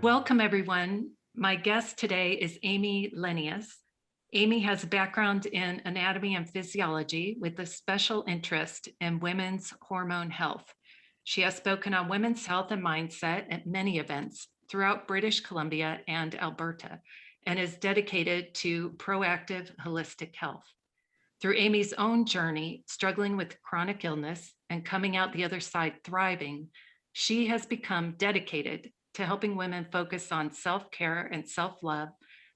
Welcome, everyone. My guest today is Amy Lenius. Amy has a background in anatomy and physiology with a special interest in women's hormone health. She has spoken on women's health and mindset at many events throughout British Columbia and Alberta, and is dedicated to proactive holistic health. Through Amy's own journey, struggling with chronic illness and coming out the other side thriving, she has become dedicated to helping women focus on self-care and self-love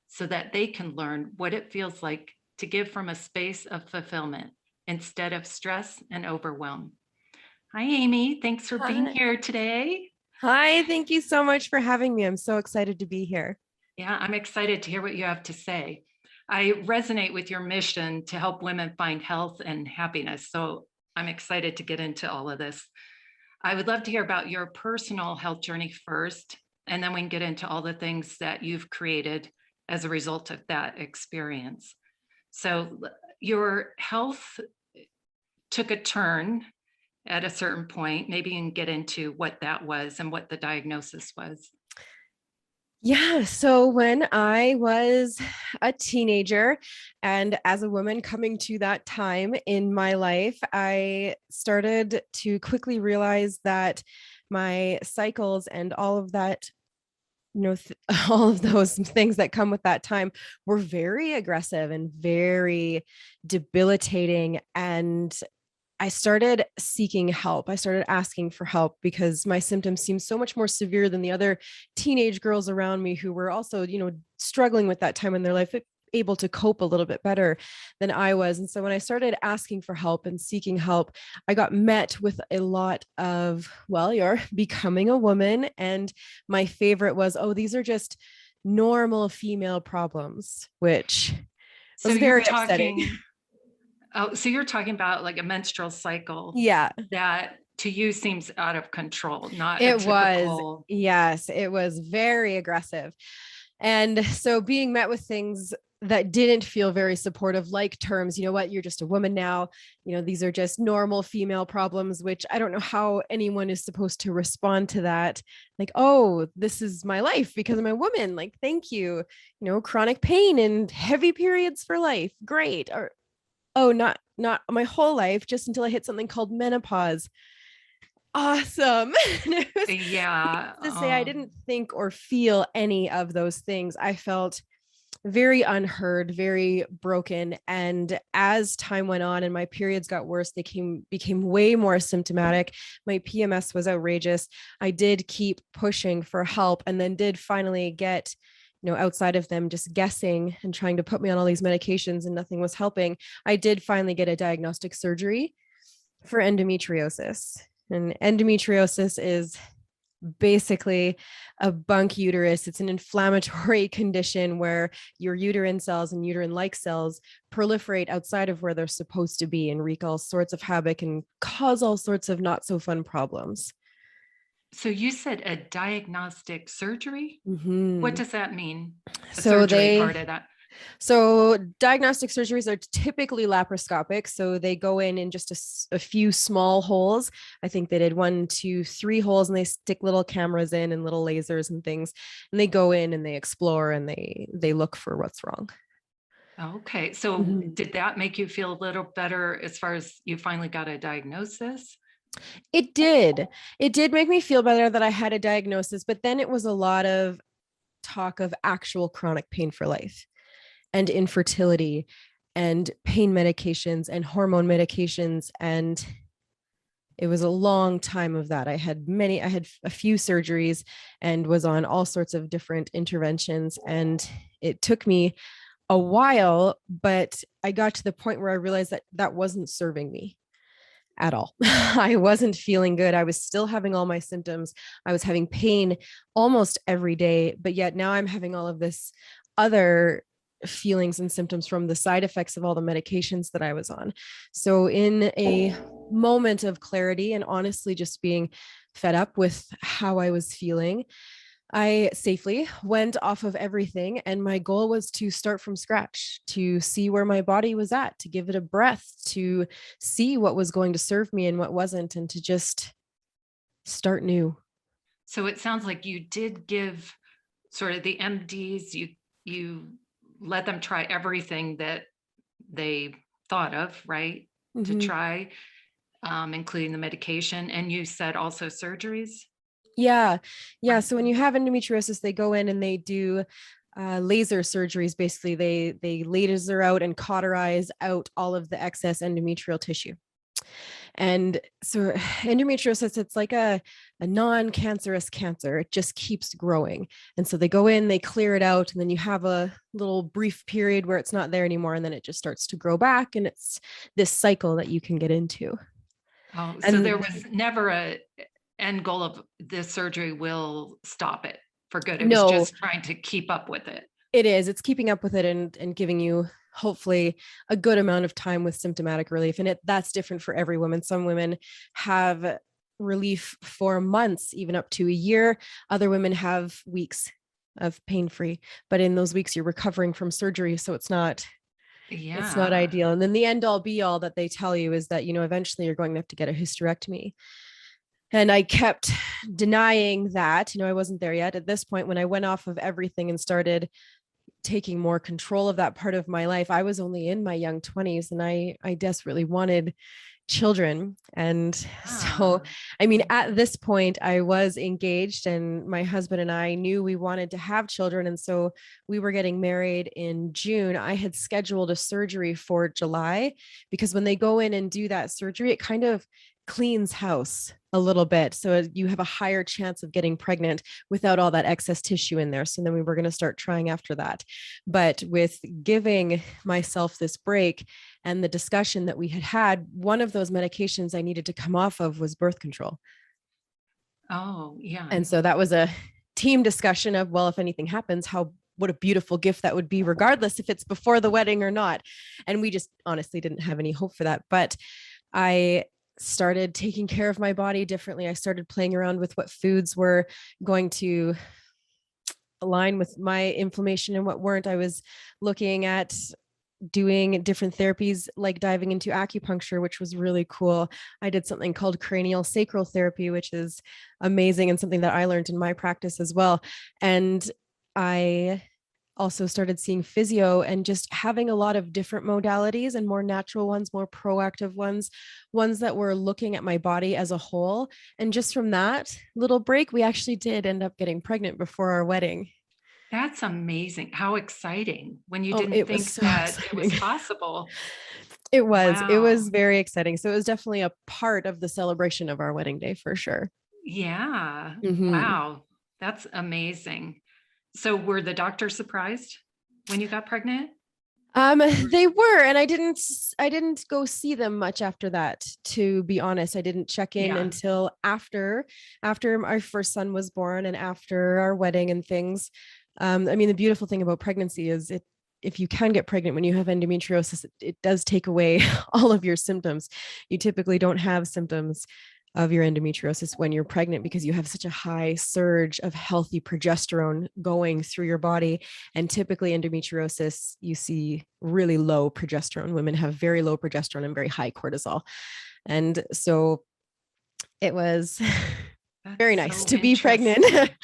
so that they can learn what it feels like to give from a space of fulfillment instead of stress and overwhelm. Hi, Amy. Thanks for being Hi. here today. Hi, thank you so much for having me. I'm so excited to be here. Yeah, I'm excited to hear what you have to say. I resonate with your mission to help women find health and happiness. So I'm excited to get into all of this. I would love to hear about your personal health journey first, and then we can get into all the things that you've created as a result of that experience. So your health took a turn at a certain point. Maybe you can get into what that was and what the diagnosis was. Yeah, so when I was a teenager and as a woman coming to that time in my life, I started to quickly realize that my cycles and all of that, all of those things that come with that time were very aggressive and very debilitating. And I started seeking help. I started asking for help because my symptoms seemed so much more severe than the other teenage girls around me who were also, struggling with that time in their life, able to cope a little bit better than I was. And so when I started asking for help and seeking help, I got met with a lot of, well, you're becoming a woman. And my favorite was, oh, these are just normal female problems, which So was you're very upsetting. talking, oh, so you're talking about like a menstrual cycle Yeah. that to you seems out of control, not a It was, typical. yes, it was very aggressive. And so being met with things that didn't feel very supportive, like terms, you know what, you're just a woman now, these are just normal female problems, which I don't know how anyone is supposed to respond to that. Like, oh, this is my life because I'm a woman. Like, thank you. Chronic pain and heavy periods for life. Great. Or, oh, not my whole life, just until I hit something called menopause. Awesome. And it was Yeah. to say I didn't think or feel any of those things. I felt very unheard, very broken. And as time went on and my periods got worse, they became way more symptomatic. My PMS was outrageous. I did keep pushing for help and then did finally get, outside of them just guessing and trying to put me on all these medications and nothing was helping. I did finally get a diagnostic surgery for endometriosis. And endometriosis is basically a bunk uterus. It's an inflammatory condition where your uterine cells and uterine-like cells proliferate outside of where they're supposed to be and wreak all sorts of havoc and cause all sorts of not so fun problems. So you said a diagnostic surgery? What Mm-hmm. does that mean? A So surgery they part of that? So diagnostic surgeries are typically laparoscopic. So they go in just a few small holes. I think they did 1, 2, 3 holes, and they stick little cameras in and little lasers and things. And they go in and they explore and they look for what's wrong. Okay. So Mhm. did that make you feel a little better as far as you finally got a diagnosis? It did. It did make me feel better that I had a diagnosis, but then it was a lot of talk of actual chronic pain for life and infertility and pain medications and hormone medications. And it was a long time of that. I had a few surgeries and was on all sorts of different interventions. And it took me a while, but I got to the point where I realized that that wasn't serving me at all. I wasn't feeling good. I was still having all my symptoms. I was having pain almost every day, but yet now I'm having all of this other feelings and symptoms from the side effects of all the medications that I was on. So in a moment of clarity and honestly just being fed up with how I was feeling, I safely went off of everything. And my goal was to start from scratch, to see where my body was at, to give it a breath, to see what was going to serve me and what wasn't, and to just start new. So it sounds like you did give sort of the MDs, you let them try everything that they thought of, right? To Mhm. try, including the medication. And you said also surgeries? Yeah. Yeah. Right. So when you have endometriosis, they go in and they do laser surgeries. Basically, they laser out and cauterize out all of the excess endometrial tissue. And so endometriosis, it's like a non-cancerous cancer. It just keeps growing. And so they go in, they clear it out, and then you have a little brief period where it's not there anymore. And then it just starts to grow back. And it's this cycle that you can get into. Oh, so there And was never a end goal of this surgery will stop it for good. It was no, just trying to keep up with it. it is. It's keeping up with it and giving you hopefully a good amount of time with symptomatic relief. And that's different for every woman. Some women have relief for months, even up to a year. Other women have weeks of pain-free, but in those weeks you're recovering from surgery. So it's not Yeah. ideal. And then the end all be all that they tell you is that, eventually you're going to have to get a hysterectomy. And I kept denying that. I wasn't there yet. At this point, when I went off of everything and started taking more control of that part of my life, I was only in my young 20s and I desperately wanted children. And so, Ah, I mean, at this point, I was engaged and my husband and I knew we wanted to have children. And so we were getting married in June. I had scheduled a surgery for July because when they go in and do that surgery, it kind of cleans house a little bit. So you have a higher chance of getting pregnant without all that excess tissue in there. So then we were going to start trying after that. But with giving myself this break, and the discussion that we had, one of those medications I needed to come off of was birth control. oh, yeah. And so that was a team discussion of, well, if anything happens, what a beautiful gift that would be, regardless if it's before the wedding or not. And we just honestly didn't have any hope for that. But I started taking care of my body differently. I started playing around with what foods were going to align with my inflammation and what weren't. I was looking at doing different therapies, like diving into acupuncture, which was really cool. I did something called cranial sacral therapy, which is amazing and something that I learned in my practice as well. And I also started seeing physio and just having a lot of different modalities and more natural ones, more proactive ones that were looking at my body as a whole. And just from that little break, we actually did end up getting pregnant before our wedding. That's amazing. How exciting when you Oh, didn't it was think so that it was exciting. possible. It was Wow. very exciting. So it was definitely a part of the celebration of our wedding day for sure. Yeah. Hmm. Wow. That's amazing. So were the doctors surprised when you got pregnant? They were, and I didn't go see them much after that, to be honest. I didn't check in Yeah. until after our first son was born and after our wedding and things. I mean, the beautiful thing about pregnancy is if you can get pregnant when you have endometriosis, it does take away all of your symptoms. You typically don't have symptoms of your endometriosis when you're pregnant because you have such a high surge of healthy progesterone going through your body. And typically, endometriosis, you see really low progesterone. Women have very low progesterone and very high cortisol. And so it was That's very nice so to be pregnant. interesting.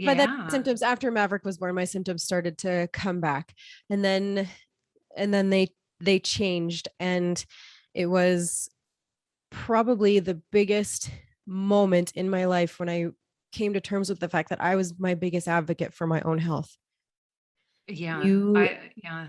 But then Yeah. symptoms after Maverick was born, my symptoms started to come back. And then they changed. And it was probably the biggest moment in my life when I came to terms with the fact that I was my biggest advocate for my own health. Yeah. You Yeah.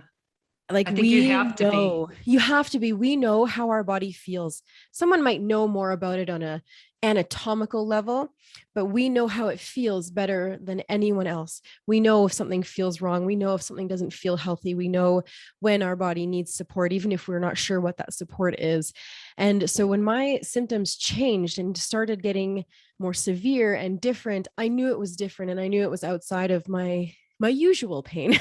like I think you we have to be. know you have to be we know how our body feels. Someone might know more about it on a anatomical level, but we know how it feels better than anyone else. We know if something feels wrong, we know if something doesn't feel healthy, we know when our body needs support, even if we're not sure what that support is. And so when my symptoms changed and started getting more severe and different, I knew it was different and I knew it was outside of my usual pain.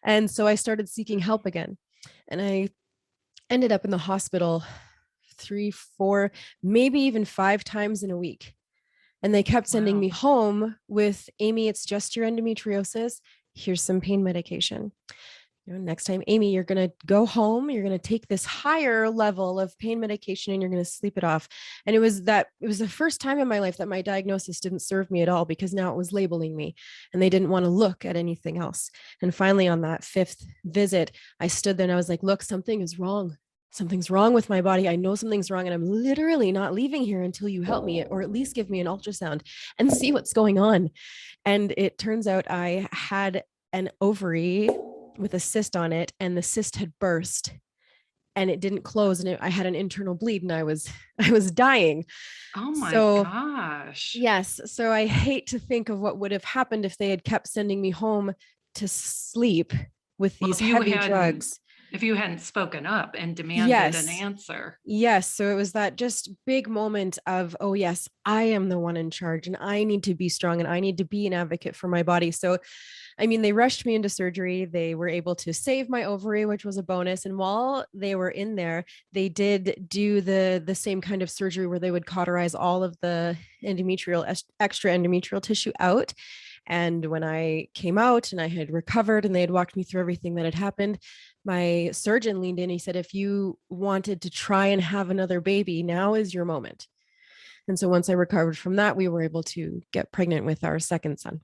And so I started seeking help again. And I ended up in the hospital 3, 4, maybe even 5 times in a week. And they kept sending me Wow. home with, Amy, it's just your endometriosis. Here's some pain medication. Next time, Amy, you're going to go home. You're going to take this higher level of pain medication and you're going to sleep it off. And it was the first time in my life that my diagnosis didn't serve me at all, because now it was labeling me and they didn't want to look at anything else. And finally, on that fifth visit, I stood there and I was like, look, something is wrong. Something's wrong with my body. I know something's wrong. And I'm literally not leaving here until you help me, or at least give me an ultrasound and see what's going on. And it turns out I had an ovary with a cyst on it, and the cyst had burst and it didn't close, and I had an internal bleed, and I was dying. Oh my So gosh. yes, so I hate to think of what would have happened if they had kept sending me home to sleep with Well, these heavy drugs. if you hadn't spoken up and demanded an Yes. answer. Yes. So it was that just big moment of, oh, yes, I am the one in charge and I need to be strong and I need to be an advocate for my body. So, I mean, they rushed me into surgery. They were able to save my ovary, which was a bonus. And while they were in there, they did do the same kind of surgery where they would cauterize all of the extra endometrial tissue out. And when I came out and I had recovered and they had walked me through everything that had happened, my surgeon leaned in. He said, if you wanted to try and have another baby, now is your moment. And so once I recovered from that, we were able to get pregnant with our second son.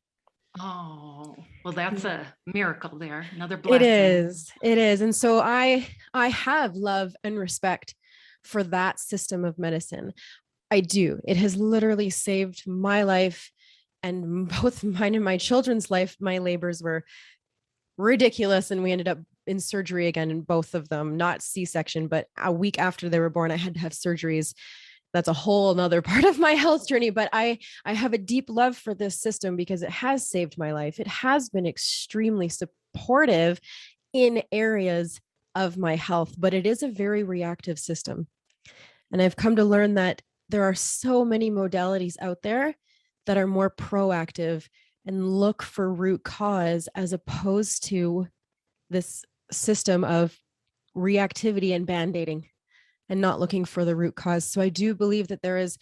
Oh, well, that's a miracle there. Another It blessing. is. It is. And so I have love and respect for that system of medicine. I do. It has literally saved my life and both mine and my children's life. My labors were ridiculous and we ended up in surgery again in both of them, not C-section, but a week after they were born I had to have surgeries. That's a whole nother part of my health journey, but I have a deep love for this system because it has saved my life. It has been extremely supportive in areas of my health, but it is a very reactive system. And I've come to learn that there are so many modalities out there that are more proactive and look for root cause, as opposed to this system of reactivity and band-aiding and not looking for the root cause. So I do believe that there is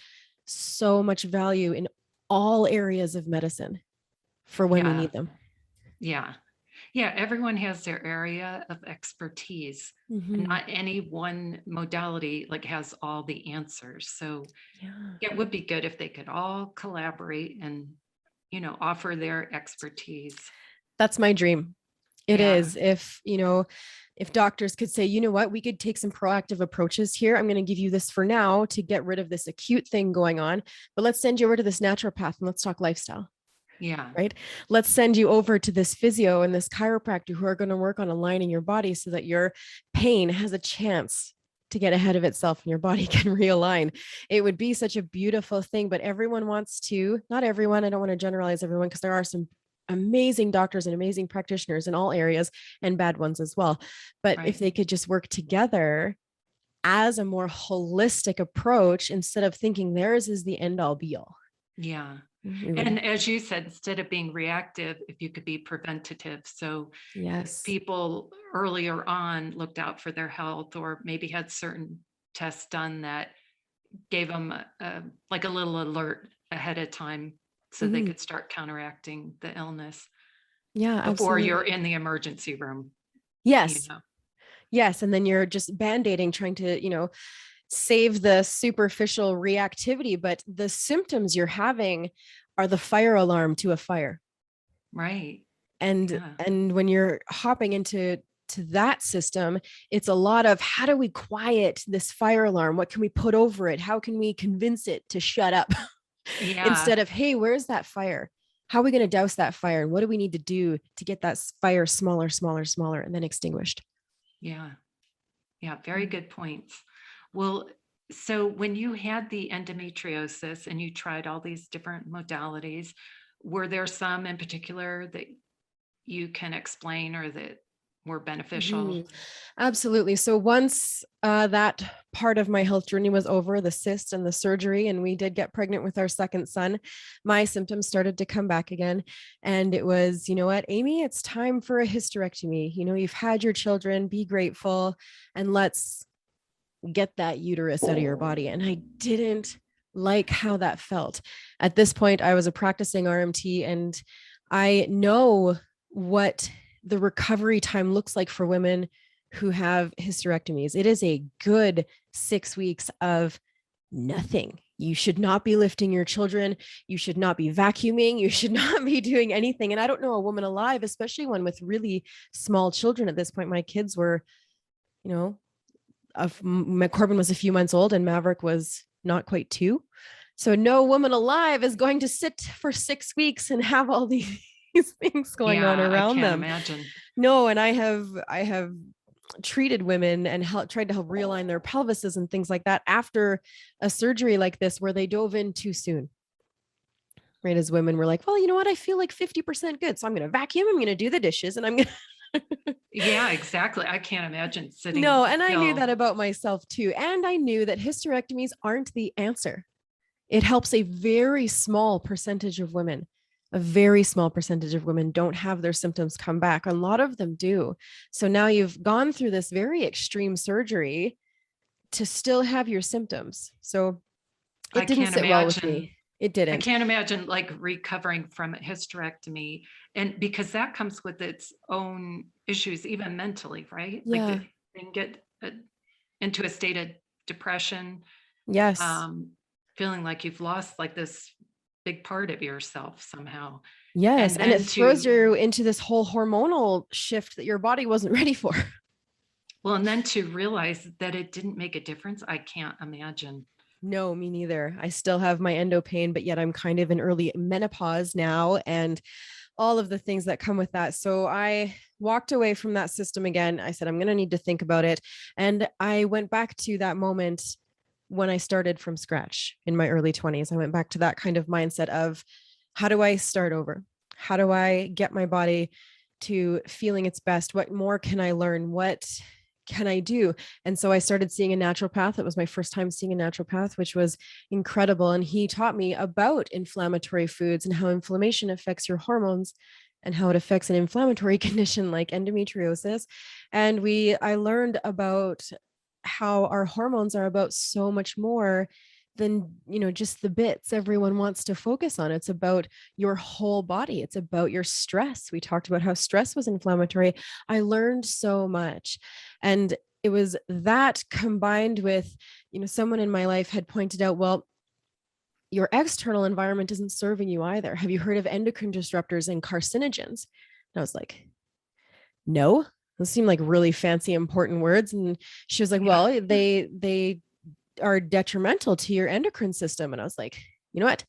so much value in all areas of medicine for when we Yeah. need them. Yeah. Yeah. Everyone has their area of expertise, and Mm-hmm. not any one modality like has all the answers. So Yeah. it would be good if they could all collaborate and, offer their expertise. That's my dream. It Yeah. is. If doctors could say, you know what, we could take some proactive approaches here. I'm going to give you this for now to get rid of this acute thing going on, but let's send you over to this naturopath and let's talk lifestyle. Yeah. Right? Let's send you over to this physio and this chiropractor who are going to work on aligning your body so that your pain has a chance to get ahead of itself and your body can realign. It would be such a beautiful thing, but everyone wants to, not everyone, I don't want to generalize everyone because there are some amazing doctors and amazing practitioners in all areas and bad ones as well. But if Right. they could just work together as a more holistic approach instead of thinking theirs is the end all be all. Yeah. We would. And as you said, instead of being reactive, if you could be preventative. So if Yes. people earlier on looked out for their health, or maybe had certain tests done that gave them like a little alert ahead of time, so they Mm-hmm. could start counteracting the illness Yeah, before you're absolutely. in the emergency room, you Yes. know. Yes. And then you're just band-aiding, trying to, save the superficial reactivity, but the symptoms you're having are the fire alarm to a fire. Right. And Yeah. when you're hopping into that system, it's a lot of how do we quiet this fire alarm? What can we put over it? How can we convince it to shut up? Yeah. Instead of, hey, where's that fire? How are we going to douse that fire? And what do we need to do to get that fire smaller, smaller, smaller, and then extinguished? Yeah. Yeah. Very good points. Well, so when you had the endometriosis and you tried all these different modalities, were there some in particular that you can explain or that were beneficial? Mhm. Absolutely. So once that part of my health journey was over, the cyst and the surgery, and we did get pregnant with our second son, my symptoms started to come back again. And it was, you know what, Amy, it's time for a hysterectomy. You've had your children, be grateful, and let's get that uterus out of your body. And I didn't like how that felt. At this point, I was a practicing RMT and I know what the recovery time looks like for women who have hysterectomies. It is a good 6 weeks of nothing. You should not be lifting your children. You should not be vacuuming. You should not be doing anything. And I don't know a woman alive, especially one with really small children at this point. My kids were, you know, Corbin was a few months old and Maverick was not quite 2. So no woman alive is going to sit for 6 weeks and have all these things going on around I can't them. imagine. No, and I have treated women and tried to help realign their pelvises and things like that after a surgery like this, where they dove in too soon. Right. As women were like, well, you know what? I feel like 50% good. So I'm going to vacuum. I'm going to do the dishes and I'm going to. Yeah, exactly. I can't imagine sitting. No. And I knew still. that about myself too. And I knew that hysterectomies aren't the answer. It helps a very small percentage of women. A very small percentage of women don't have their symptoms come back. A lot of them do. So now you've gone through this very extreme surgery to still have your symptoms. So it didn't sit well with me. It didn't. I can't imagine like recovering from a hysterectomy, and because that comes with its own issues, even mentally, right? Yeah. Like they can get into a state of depression. Yes. Feeling like you've lost like this big part of yourself somehow. Yes. And it throws you into this whole hormonal shift that your body wasn't ready for. Well, and then to realize that it didn't make a difference, I can't imagine. No, me neither. I still have my endo pain, but yet I'm kind of in early menopause now and all of the things that come with that. So I walked away from that system again. I said, I'm going to need to think about it. And I went back to that moment when I started from scratch in my early 20s. I went back to that kind of mindset of, how do I start over? How do I get my body to feeling its best? What more can I learn? What can I do? And so I started seeing a naturopath. It was my first time seeing a naturopath, which was incredible. And he taught me about inflammatory foods and how inflammation affects your hormones and how it affects an inflammatory condition like endometriosis. And I learned about how our hormones are about so much more than, just the bits everyone wants to focus on. It's about your whole body. It's about your stress. We talked about how stress was inflammatory. I learned so much. And it was that combined with, someone in my life had pointed out, well, your external environment isn't serving you either. Have you heard of endocrine disruptors and carcinogens? And I was like, no. Those seem like really fancy, important words. And she was like, well, they are detrimental to your endocrine system. And I was like, you know what?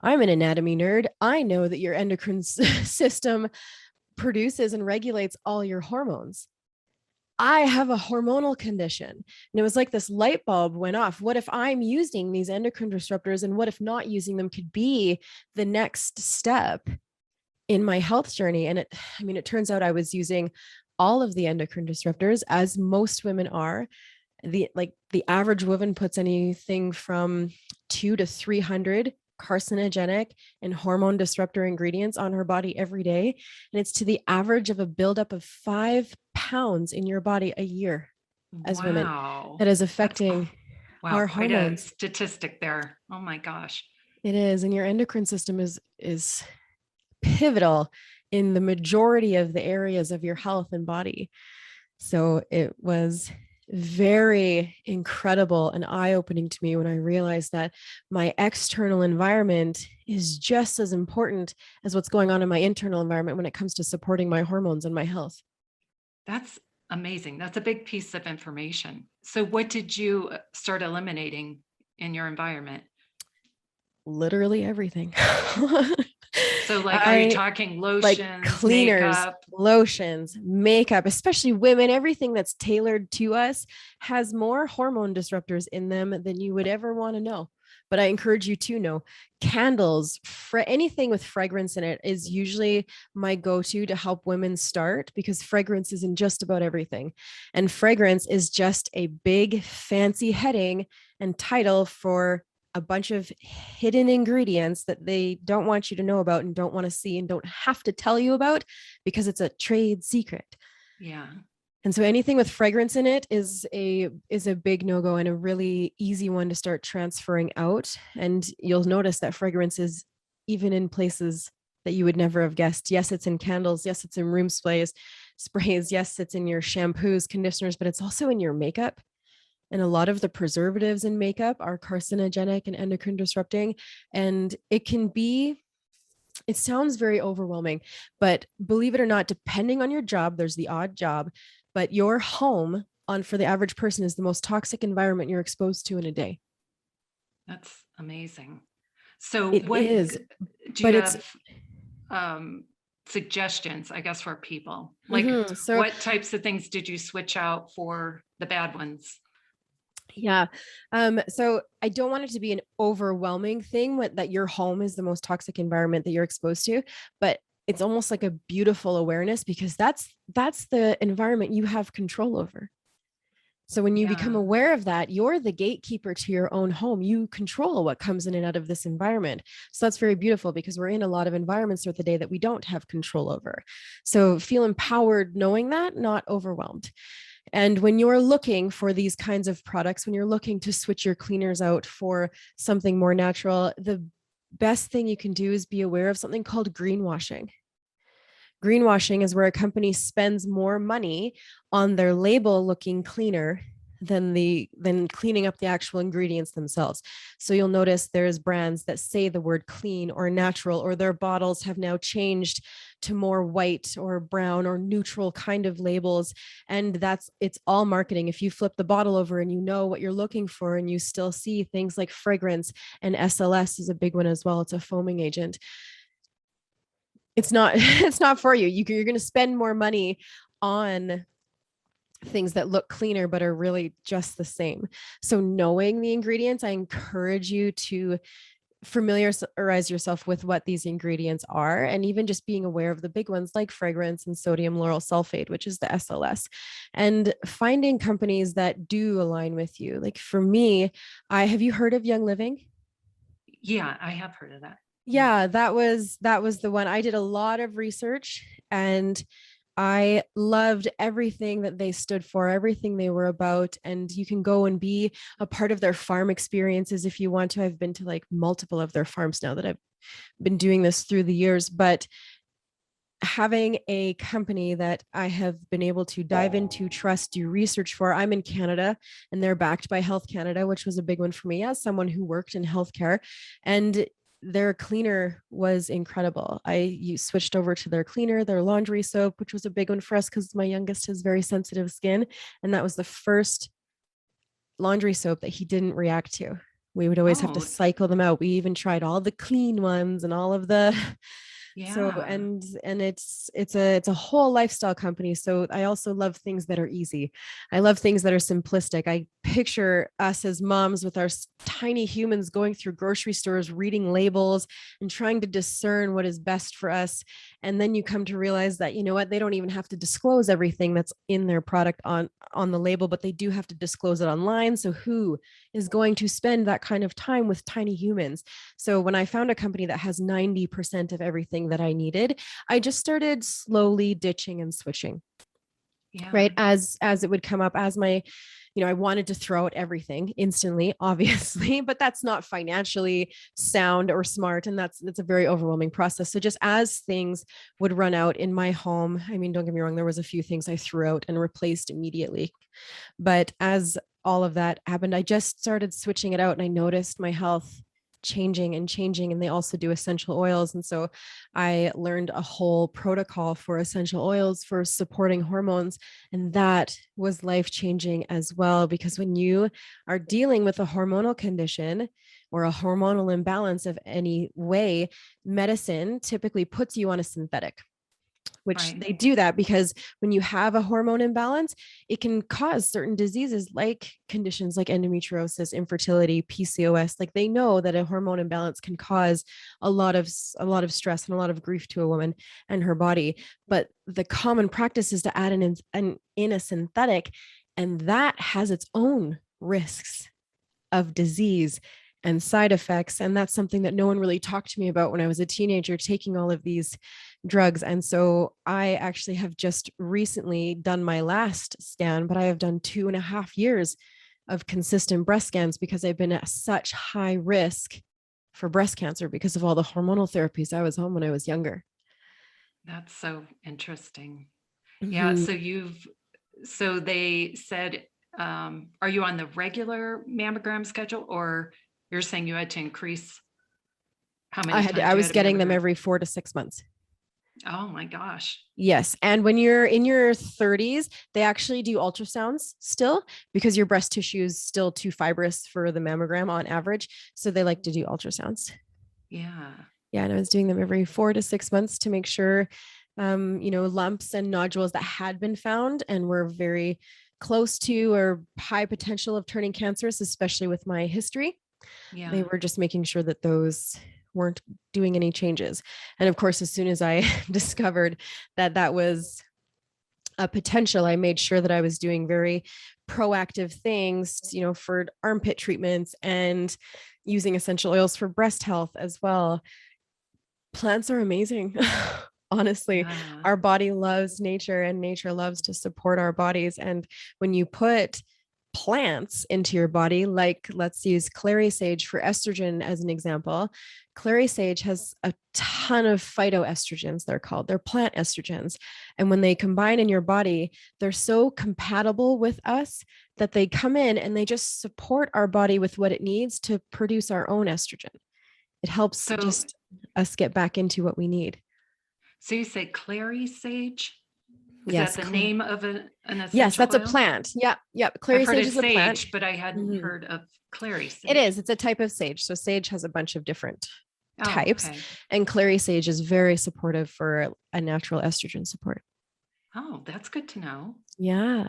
I'm an anatomy nerd. I know that your endocrine system produces and regulates all your hormones. I have a hormonal condition. And it was like this light bulb went off. What if I'm using these endocrine disruptors, and what if not using them could be the next step in my health journey? And it turns out I was using all of the endocrine disruptors, as most women are. The average woman puts anything from 200 to 300 carcinogenic and hormone disruptor ingredients on her body every day. And it's to the average of a buildup of 5 pounds in your body a year as women. That is affecting our hormones. Quite a statistic there. Oh my gosh. It is. And your endocrine system is pivotal in the majority of the areas of your health and body. So it was very incredible and eye-opening to me when I realized that my external environment is just as important as what's going on in my internal environment when it comes to supporting my hormones and my health. That's amazing. That's a big piece of information. So what did you start eliminating in your environment? Literally everything. So are you talking lotions, like cleaners, lotions, makeup, especially women? Everything that's tailored to us has more hormone disruptors in them than you would ever want to know. But I encourage you to know candles, anything with fragrance in it is usually my go-to to help women start, because fragrance is in just about everything. And fragrance is just a big fancy heading and title for a bunch of hidden ingredients that they don't want you to know about and don't want to see and don't have to tell you about because it's a trade secret. Yeah. And so anything with fragrance in it is a big no-go and a really easy one to start transferring out. And you'll notice that fragrance is even in places that you would never have guessed. Yes, it's in candles. Yes, it's in room sprays. Yes, it's in your shampoos, conditioners, but it's also in your makeup. And a lot of the preservatives in makeup are carcinogenic and endocrine disrupting. And it sounds very overwhelming, but believe it or not, depending on your job, there's the odd job, but your home for the average person is the most toxic environment you're exposed to in a day. That's amazing. So It what is, do but you it's have suggestions, I guess, for people? Like so what types of things did you switch out for the bad ones? yeah. So I don't want it to be an overwhelming thing that your home is the most toxic environment that you're exposed to, but it's almost like a beautiful awareness because that's the environment you have control over. So when you become Yeah. aware of that, you're the gatekeeper to your own home. You control what comes in and out of this environment. So that's very beautiful because we're in a lot of environments throughout the day that we don't have control over. So feel empowered knowing that, not overwhelmed. And when you're looking for these kinds of products, when you're looking to switch your cleaners out for something more natural, the best thing you can do is be aware of something called greenwashing. Greenwashing is where a company spends more money on their label looking cleaner than cleaning up the actual ingredients themselves. So you'll notice there's brands that say the word clean or natural, or their bottles have now changed to more white or brown or neutral kind of labels. And it's all marketing. If you flip the bottle over and you know what you're looking for, and you still see things like fragrance, and SLS is a big one as well. It's a foaming agent. It's not it's not for you. You're going to spend more money on things that look cleaner but are really just the same. So knowing the ingredients, I encourage you to familiarize yourself with what these ingredients are, and even just being aware of the big ones like fragrance and sodium lauryl sulfate, which is the SLS, and finding companies that do align with you. Like for me, I have you heard of Young Living? Yeah, I have heard of that. Yeah. Yeah, that was the one. I did a lot of research and I loved everything that they stood for, everything they were about. And you can go and be a part of their farm experiences if you want to. I've been to like multiple of their farms now that I've been doing this through the years, but having a company that I have been able to dive into, trust, do research for. I'm in Canada and they're backed by Health Canada, which was a big one for me as someone who worked in healthcare. And their cleaner was incredible. You switched over to their cleaner, their laundry soap, which was a big one for us because my youngest has very sensitive skin. And that was the first laundry soap that he didn't react to. We would always have to Oh, cycle them out. We even tried all the clean ones and all of the so yeah. and it's a whole lifestyle company. So I also love things that are easy. I love things that are simplistic. I picture us as moms with our tiny humans going through grocery stores, reading labels and trying to discern what is best for us. And then you come to realize that, you know what, they don't even have to disclose everything that's in their product on the label, but they do have to disclose it online. So who is going to spend that kind of time with tiny humans? So when I found a company that has 90% of everything that I needed, I just started slowly ditching and switching, Yeah. right? As it would come up, as my, I wanted to throw out everything instantly, obviously, but that's not financially sound or smart. And that's a very overwhelming process. So just as things would run out in my home, I mean, don't get me wrong, there was a few things I threw out and replaced immediately. But as all of that happened, I just started switching it out and I noticed my health changing, and they also do essential oils. And so I learned a whole protocol for essential oils for supporting hormones, and that was life changing as well, because when you are dealing with a hormonal condition or a hormonal imbalance of any way, medicine typically puts you on a synthetic, which Right. they do that because when you have a hormone imbalance, it can cause certain diseases like conditions like endometriosis, infertility, PCOS. Like they know that a hormone imbalance can cause a lot of stress and a lot of grief to a woman and her body. But the common practice is to add in a synthetic, and that has its own risks of disease and side effects. And that's something that no one really talked to me about when I was a teenager, taking all of these drugs. And so I actually have just recently done my last scan, but I have done 2.5 years of consistent breast scans because I've been at such high risk for breast cancer because of all the hormonal therapies I was on when I was younger. That's so interesting. Yeah. Mhm. So they said, are you on the regular mammogram schedule, or you're saying you had to increase how many times I you was had a getting them mammogram? every 4 to 6 months. Oh my gosh. Yes. And when you're in your 30s, they actually do ultrasounds still because your breast tissue is still too fibrous for the mammogram on average. So they like to do ultrasounds. Yeah. Yeah. And I was doing them every 4 to 6 months to make sure, lumps and nodules that had been found and were very close to or high potential of turning cancerous, especially with my history. They Yeah. were just making sure that those weren't doing any changes. And of course, as soon as I discovered that that was a potential, I made sure that I was doing very proactive things, for armpit treatments and using essential oils for breast health as well. Plants are amazing. Honestly, Yeah. our body loves nature and nature loves to support our bodies. And when you put plants into your body, like let's use clary sage for estrogen as an example. Clary sage has a ton of phytoestrogens, they're called. They're plant estrogens. And when they combine in your body, they're so compatible with us that they come in and they just support our body with what it needs to produce our own estrogen. It helps So, just us get back into what we need. so you say clary sage? Is that Yes. the name of an Yes, essential that's a oil? plant. Yep. Yep. I've Clary heard sage of is a plant. sage, but I hadn't Mhm. heard of clary It sage. is. It's a type of sage. So sage has a bunch of different Oh, types, okay. and clary sage is very supportive for a natural estrogen support. Oh, that's good to know. Yeah.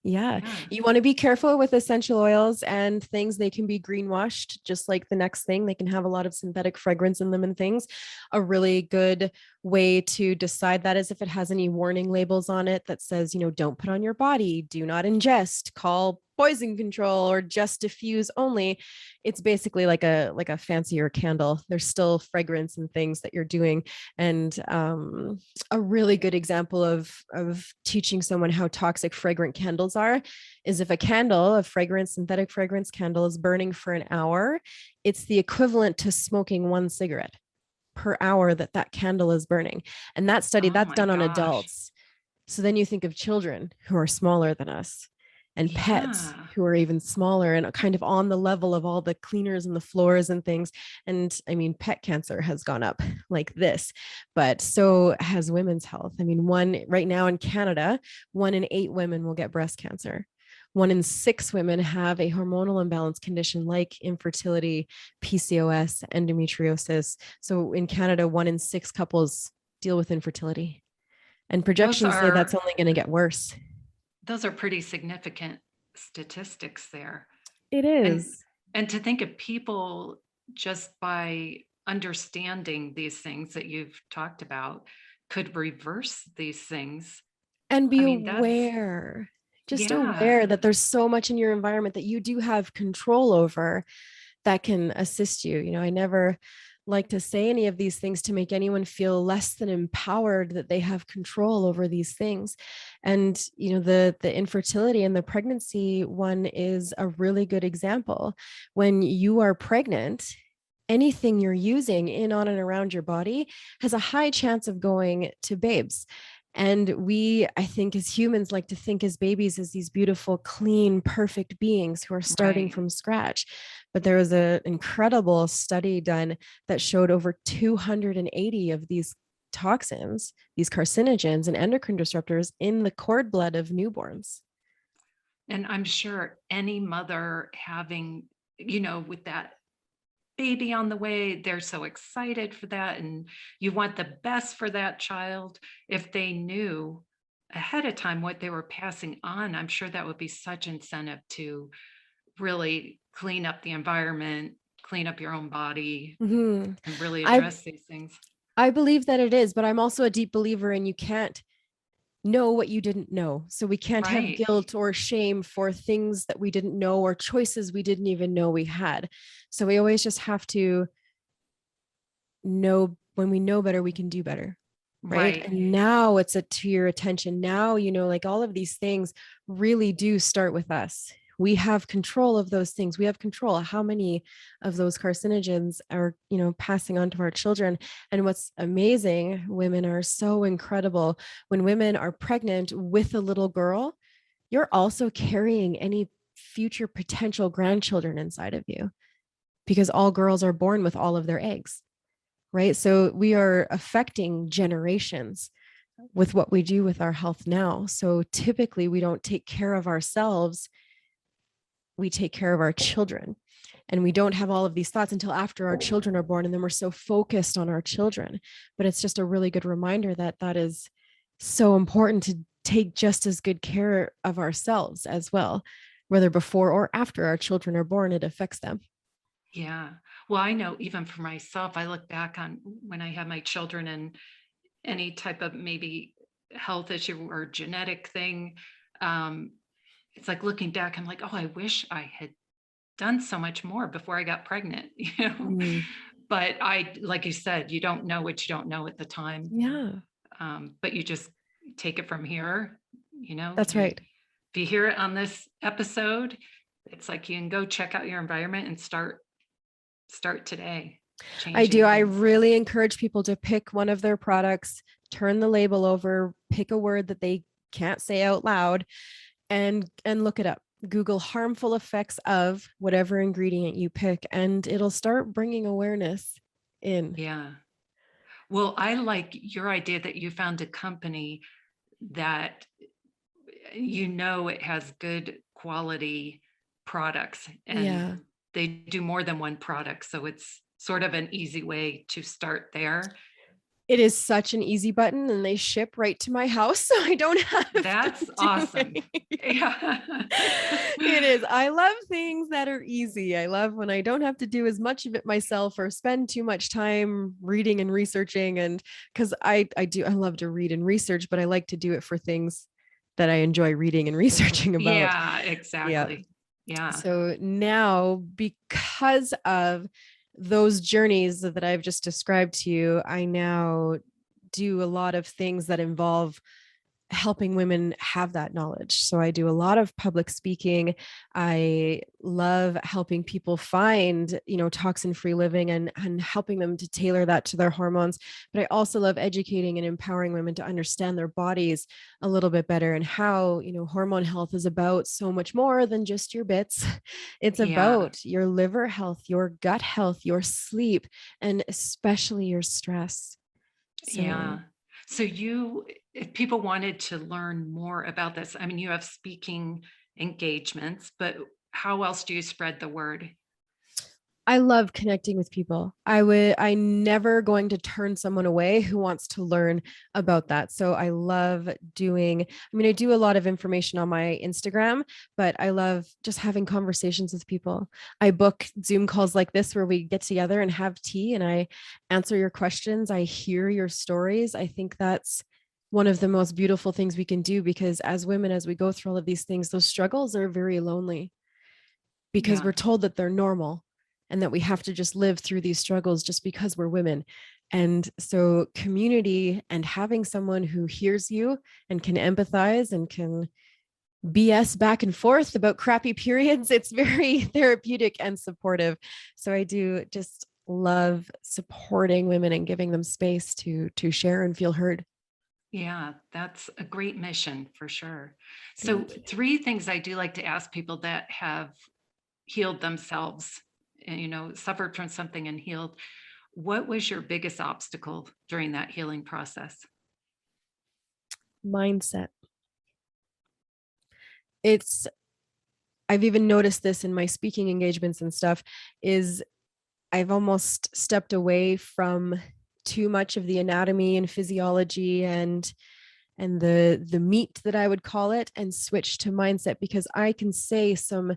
Yeah. Yeah. You want to be careful with essential oils and things. They can be greenwashed, just like the next thing. They can have a lot of synthetic fragrance in them and things. A really good way to decide that is if it has any warning labels on it that says, don't put on your body, do not ingest, call poison control, or just diffuse only. It's basically like a fancier candle. There's still fragrance and things that you're doing. And a really good example of teaching someone how toxic fragrant candles are is if a candle, a fragrance, synthetic fragrance candle is burning for an hour, it's the equivalent to smoking one cigarette per hour that that candle is burning. And that study, Oh that's my done on gosh. adults. So then you think of children who are smaller than us and pets Yeah. who are even smaller and kind of on the level of all the cleaners and the floors and things. And I mean, pet cancer has gone up like this, but so has women's health. I mean, one right now in Canada, 1 in 8 women will get breast cancer. 1 in 6 women have a hormonal imbalance condition like infertility, PCOS, endometriosis. So in Canada, 1 in 6 couples deal with infertility. And Those projections say that's are only going to get worse. those are pretty significant statistics there. It And is. and to think of people just by understanding these things that you've talked about could reverse these things. And I be mean, that's aware, just yeah. aware that there's so much in your environment that you do have control over that can assist you. I never like to say any of these things to make anyone feel less than empowered that they have control over these things. And the infertility and the pregnancy one is a really good example. When you are pregnant, anything you're using in, on, and around your body has a high chance of going to babes. And we, I think, as humans, like to think as babies as these beautiful, clean, perfect beings who are starting Right. from scratch. But there was an incredible study done that showed over 280 of these toxins, these carcinogens and endocrine disruptors in the cord blood of newborns. And I'm sure any mother having, with that baby on the way, they're so excited for that. And you want the best for that child. If they knew ahead of time what they were passing on, I'm sure that would be such incentive to really clean up the environment, clean up your own body, Mhm. and really I address these things. I believe that it is, but I'm also a deep believer in you can't know what you didn't know. So we can't have Right. guilt or shame for things that we didn't know or choices we didn't even know we had. So we always just have to know, when we know better, we can do better. Right. Right. And now it's to your attention. Now, like all of these things really do start with us. We have control of those things. We have control of how many of those carcinogens are, passing on to our children. And what's amazing, women are so incredible. When women are pregnant with a little girl, you're also carrying any future potential grandchildren inside of you, because all girls are born with all of their eggs, right? So we are affecting generations with what we do with our health now. So typically we don't take care of ourselves, we take care of our children. And we don't have all of these thoughts until after our children are born. And then we're so focused on our children. But it's just a really good reminder that that is so important, to take just as good care of ourselves as well, whether before or after our children are born, it affects them. Yeah. Well, I know even for myself, I look back on when I had my children and any type of maybe health issue or genetic thing. Um, it's like looking back, I'm like, oh, I wish I had done so much more before I got pregnant, Mm, But like you said, you don't know what you don't know at the time. yeah, But you just take it from here, that's right. if you hear it on this episode, it's like you can go check out your environment and start today, I do. changing I things. really encourage people to pick one of their products, turn the label over, pick a word that they can't say out loud, and look it up. Google harmful effects of whatever ingredient you pick, and it'll start bringing awareness in. Yeah. Well, I like your idea that you found a company that it has good quality products and Yeah. they do more than one product. So it's sort of an easy way to start there. It is such an easy button, and they ship right to my house, so I don't have to That's do awesome. any. Yeah. It is. I love things that are easy. I love when I don't have to do as much of it myself or spend too much time reading and researching. And because I love to read and research, but I like to do it for things that I enjoy reading and researching about. Yeah, Yeah. exactly. Yeah. So now, because of those journeys that I've just described to you, I now do a lot of things that involve helping women have that knowledge. So I do a lot of public speaking. I love helping people find, toxin-free living, and helping them to tailor that to their hormones. But I also love educating and empowering women to understand their bodies a little bit better, and how, hormone health is about so much more than just your bits. It's Yeah. about your liver health, your gut health, your sleep, and especially your stress. So Yeah. So if people wanted to learn more about this, I mean, you have speaking engagements, but how else do you spread the word? I love connecting with people. I never going to turn someone away who wants to learn about that. So I love I do a lot of information on my Instagram, but I love just having conversations with people. I book Zoom calls like this where we get together and have tea, and I answer your questions. I hear your stories. I think that's one of the most beautiful things we can do, because as women, as we go through all of these things, those struggles are very lonely, because Yeah. we're told that they're normal and that we have to just live through these struggles just because we're women. And so community and having someone who hears you and can empathize and can BS back and forth about crappy periods, it's very therapeutic and supportive. So I do just love supporting women and giving them space to share and feel heard. Yeah, that's a great mission for sure. So, Thank you. three things I do like to ask people that have healed themselves and, suffered from something and healed. What was your biggest obstacle during that healing process? Mindset. It's I've even noticed this in my speaking engagements and stuff, is I've almost stepped away from too much of the anatomy and physiology and the meat that I would call it, and switched to mindset, because I can say some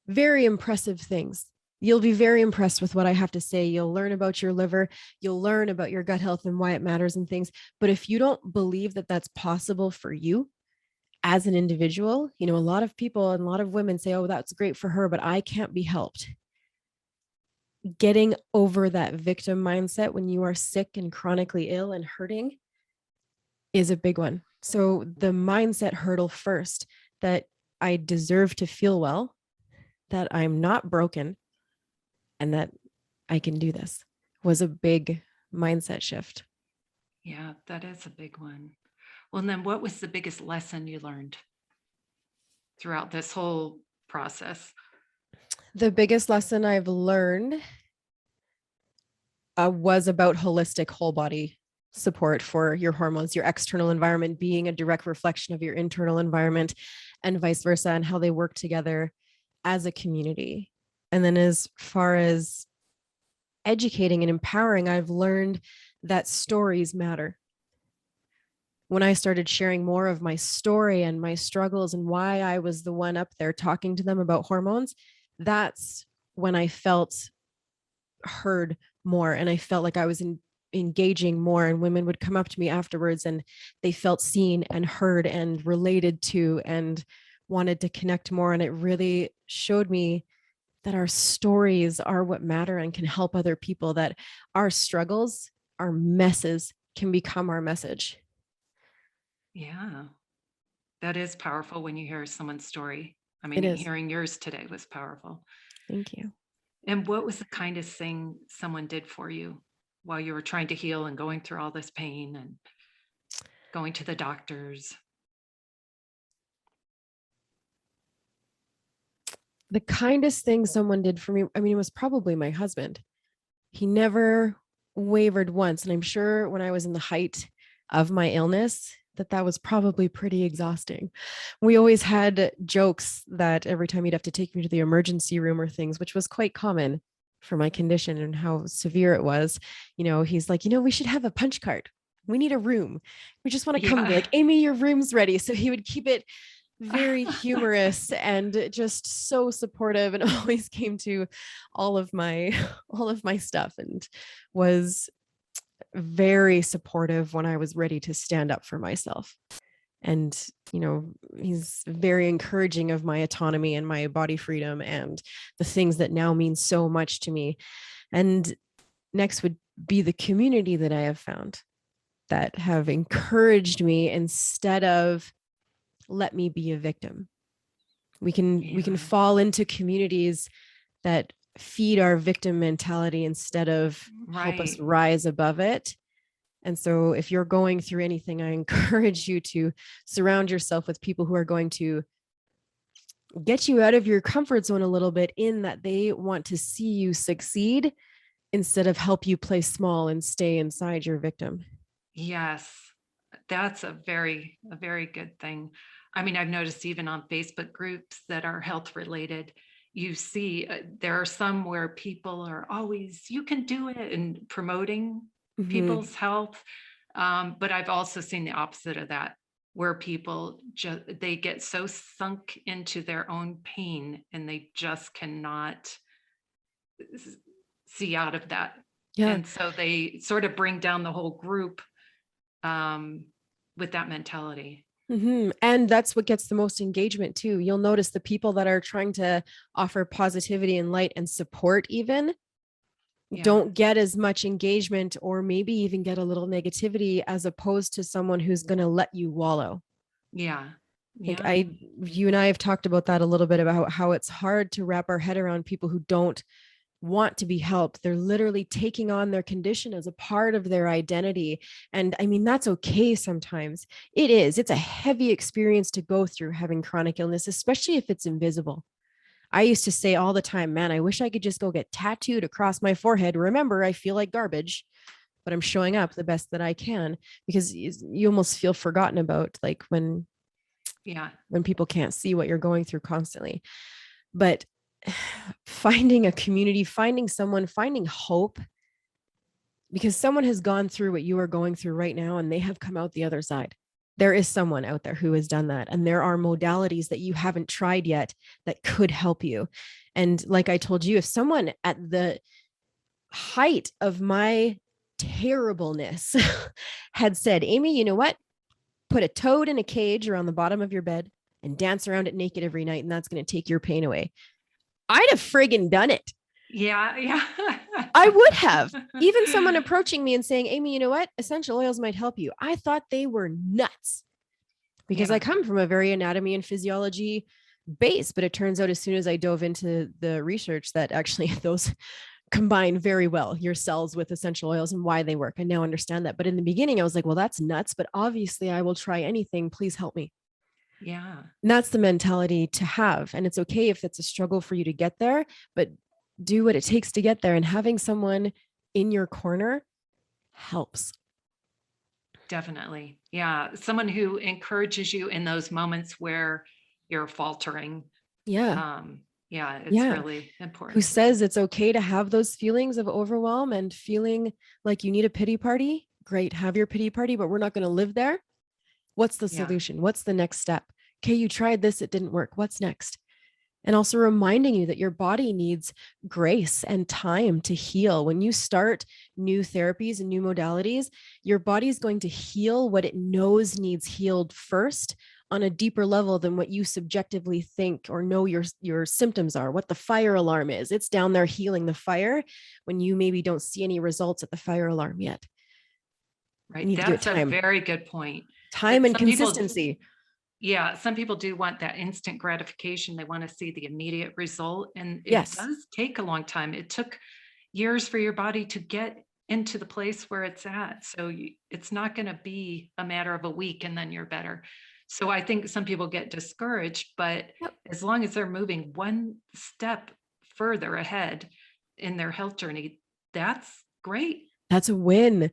very impressive things. You'll be very impressed with what I have to say. You'll learn about your liver, you'll learn about your gut health and why it matters and things. But if you don't believe that that's possible for you as an individual, a lot of people and a lot of women say, oh, that's great for her, but I can't be helped. Getting over that victim mindset when you are sick and chronically ill and hurting is a big one. So the mindset hurdle first, that I deserve to feel well, that I'm not broken, and that I can do this was a big mindset shift. Yeah, that is a big one. Well, and then what was the biggest lesson you learned throughout this whole process? The biggest lesson I've learned was about holistic whole body support for your hormones, your external environment being a direct reflection of your internal environment, and vice versa, and how they work together as a community. And then as far as educating and empowering, I've learned that stories matter. When I started sharing more of my story and my struggles and why I was the one up there talking to them about hormones, that's when I felt heard more, and I felt like I was engaging more, and women would come up to me afterwards and they felt seen and heard and related to and wanted to connect more. And it really showed me that our stories are what matter and can help other people, that our struggles, our messes can become our message. Yeah, that is powerful when you hear someone's story. I It mean, is. hearing yours today was powerful. Thank you. And what was the kindest thing someone did for you while you were trying to heal and going through all this pain and going to the doctors? The kindest thing someone did for me, I mean, it was probably my husband. He never wavered once. And I'm sure when I was in the height of my illness, that was probably pretty exhausting. We always had jokes that every time he'd have to take me to the emergency room or things, which was quite common for my condition and how severe it was. He's like, we should have a punch card. We need a room. We just want to come and be Yeah. like, Amy, your room's ready. So he would keep it very humorous and just so supportive, and always came to all of my stuff, and was very supportive when I was ready to stand up for myself. And he's very encouraging of my autonomy and my body freedom and the things that now mean so much to me. And next would be the community that I have found, that have encouraged me instead of let me be a victim. We can Yeah. fall into communities that feed our victim mentality instead of help us Right. rise above it. And so if you're going through anything, I encourage you to surround yourself with people who are going to get you out of your comfort zone a little bit, in that they want to see you succeed instead of help you play small and stay inside your victim. Yes. That's a very good thing. I mean, I've noticed even on Facebook groups that are health related, you see there are some where people are always, you can do it, and promoting Mm-hmm. people's health. But I've also seen the opposite of that, where people just, they get so sunk into their own pain and they just cannot s- see out of that. Yeah. And so they sort of bring down the whole group um, with that mentality. Mm-hmm. And that's what gets the most engagement too. You'll notice the people that are trying to offer positivity and light and support even Yeah. don't get as much engagement, or maybe even get a little negativity, as opposed to someone who's going to let you wallow. Yeah. Like Yeah. you and I have talked about that a little bit, about how it's hard to wrap our head around people who don't want to be helped. They're literally taking on their condition as a part of their identity. And I mean, that's okay sometimes. It is. It's a heavy experience to go through, having chronic illness, especially if it's invisible. I used to say all the time, man, I wish I could just go get tattooed across my forehead. Remember, I feel like garbage, but I'm showing up the best that I can, because you almost feel forgotten about, like Yeah. when people can't see what you're going through constantly. But finding a community, finding someone, finding hope, because someone has gone through what you are going through right now and they have come out the other side. There is someone out there who has done that. And there are modalities that you haven't tried yet that could help you. And like I told you, if someone at the height of my terribleness had said, Amy, you know what? Put a toad in a cage around the bottom of your bed and dance around it naked every night, and that's going to take your pain away, I'd have friggin' done it. Yeah. Yeah. I would have. Even someone approaching me and saying, Amy, you know what? Essential oils might help you. I thought they were nuts, because I Yeah. come from a very anatomy and physiology base. But it turns out as soon as I dove into the research that actually those combine very well, your cells with essential oils, and why they work. I now understand that. But in the beginning, I was like, well, that's nuts. But obviously, I will try anything. Please help me. Yeah, And that's the mentality to have. And it's okay if it's a struggle for you to get there, but do what it takes to get there. And having someone in your corner helps. definitely. Yeah. Someone who encourages you in those moments where you're faltering. Yeah. Um, yeah, it's Yeah. really Who important. says it's okay to have those feelings of overwhelm and feeling like you need a pity party? Great. Have your pity party, but we're not going to live there. What's the Yeah. solution? What's the next step? Okay, you tried this, it didn't work. What's next? And also reminding you that your body needs grace and time to heal. When you start new therapies and new modalities, your body is going to heal what it knows needs healed first on a deeper level than what you subjectively think or know your symptoms are, what the fire alarm is. It's down there healing the fire when you maybe don't see any results at the fire alarm yet. You Right. need to give it That's a time, very good point. time That and some people, consistency. yeah, some people do want that instant gratification. They want to see the immediate result. And it Yes. does take a long time. It took years for your body to get into the place where it's at. So it's not going to be a matter of a week and then you're better. So I think some people get discouraged, but Yep. as long as they're moving one step further ahead in their health journey, that's great. That's a win.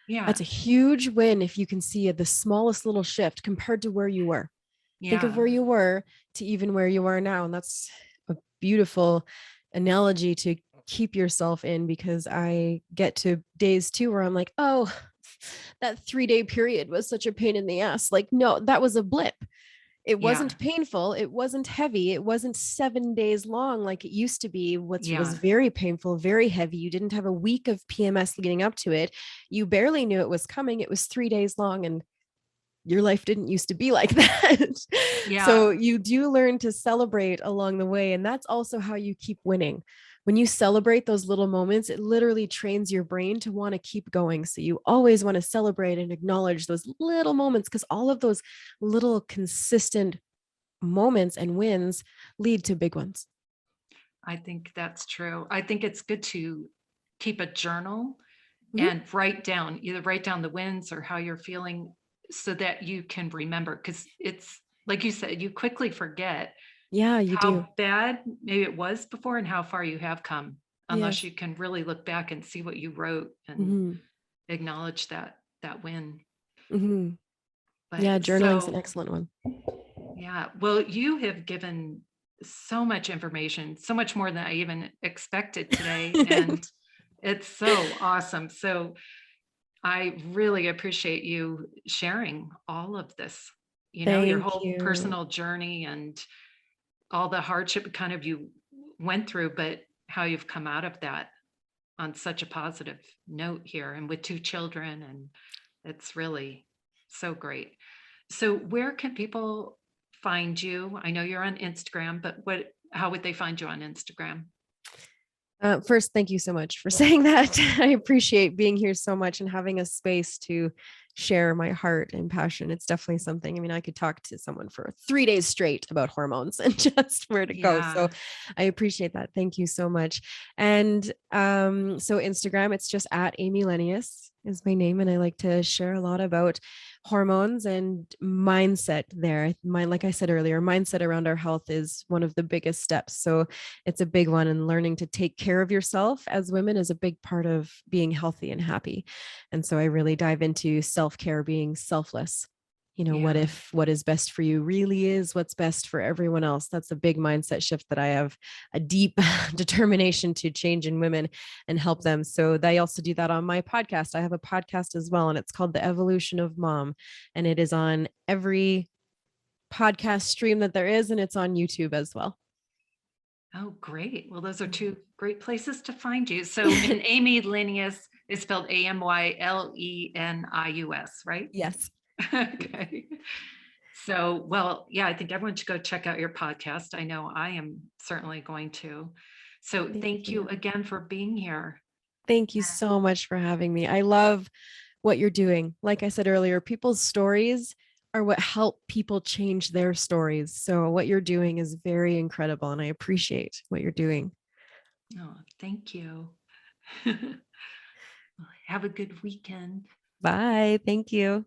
That's Yeah. a huge win if you can see the smallest little shift compared to where you were. Think of Yeah. where you were to even where you are now. And that's a beautiful analogy to keep yourself in, because I get to days too where I'm like, oh, that 3-day period was such a pain in the ass. Like, no, that was a blip. It Yeah. wasn't painful. It wasn't heavy. It wasn't 7 days long like it used to be, which was Yeah. very painful, very heavy. You didn't have a week of PMS leading up to it. You barely knew it was coming. It was 3 days long, and your life didn't used to be like that. Yeah. So you do learn to celebrate along the way. And that's also how you keep winning. When you celebrate those little moments, it literally trains your brain to want to keep going. So you always want to celebrate and acknowledge those little moments, because all of those little consistent moments and wins lead to big ones. I think that's true. I think it's good to keep a journal Mhm. and write down, either write down the wins or how you're feeling so that you can remember. Because it's like you said, you quickly forget Yeah, you do. how bad maybe it was before and how far you have come, unless Yes. you can really look back and see what you wrote and Hmm. acknowledge that win. Hmm. Yeah, But journaling's an so excellent one. yeah, well, you have given so much information, so much more than I even expected today. And it's so awesome. So I really appreciate you sharing all of this, your Thank whole you. personal journey and all the hardship kind of you went through, but how you've come out of that on such a positive note here and with two children. And it's really so great. So where can people find you? I know you're on Instagram, but how would they find you on Instagram? First, thank you so much for saying that. I appreciate being here so much and having a space to share my heart and passion. It's definitely something. I mean, I could talk to someone for 3 days straight about hormones and just where to go. So Yeah. I appreciate that. Thank you so much. And so Instagram, it's just at Amy Lenius is my name. And I like to share a lot about hormones and mindset there. Like I said earlier, mindset around our health is one of the biggest steps. So it's a big one, and learning to take care of yourself as women is a big part of being healthy and happy. And so I really dive into self-care, being selfless. What Yeah. if what is best for you really is what's best for everyone else? That's a big mindset shift that I have a deep determination to change in women and help them. So I also do that on my podcast. I have a podcast as well, and it's called The Evolution of Mom. And it is on every podcast stream that there is, and it's on YouTube as well. Oh, great. Well, those are two great places to find you. So, and Amy Lenius is spelled Amylenius, right? Yes. Okay. So, well, yeah, I think everyone should go check out your podcast. I know I am certainly going to. So, Thank thank you you. again for being here. Thank you so much for having me. I love what you're doing. Like I said earlier, people's stories are what help people change their stories. So what you're doing is very incredible, and I appreciate what you're doing. Oh, thank you. Have a good weekend. Bye. Thank you.